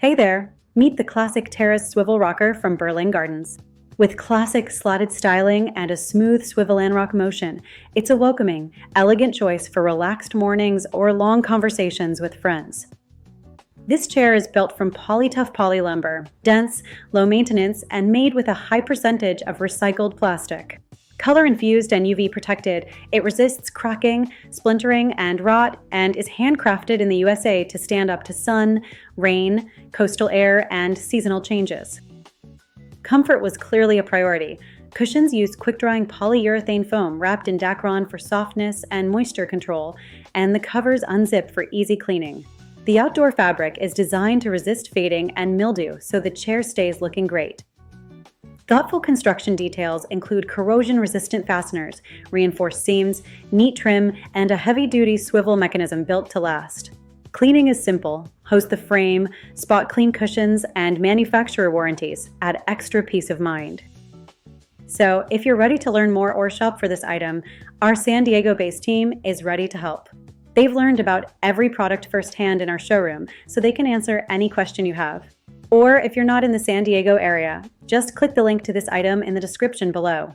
Hey there! Meet the classic Terrace Swivel rocker from Berlin Gardens. With classic slatted styling and a smooth swivel-and-rock motion, it's a welcoming, elegant choice for relaxed mornings or long conversations with friends. This chair is built from PolyTuf poly lumber, dense, low maintenance, and made with a high percentage of recycled plastic. Color-infused and UV protected, it resists cracking, splintering, and rot, and is handcrafted in the USA to stand up to sun, rain, coastal air, and seasonal changes. Comfort was clearly a priority. Cushions use quick-drying polyurethane foam wrapped in Dacron for softness and moisture control, and the covers unzip for easy cleaning. The outdoor fabric is designed to resist fading and mildew, so the chair stays looking great. Thoughtful construction details include corrosion-resistant fasteners, reinforced seams, neat trim, and a heavy-duty swivel mechanism built to last. Cleaning is simple. Host the frame, spot clean cushions, and manufacturer warranties add extra peace of mind. So, if you're ready to learn more or shop for this item, our San Diego-based team is ready to help. They've learned about every product firsthand in our showroom, so they can answer any question you have. Or if you're not in the San Diego area, just click the link to this item in the description below.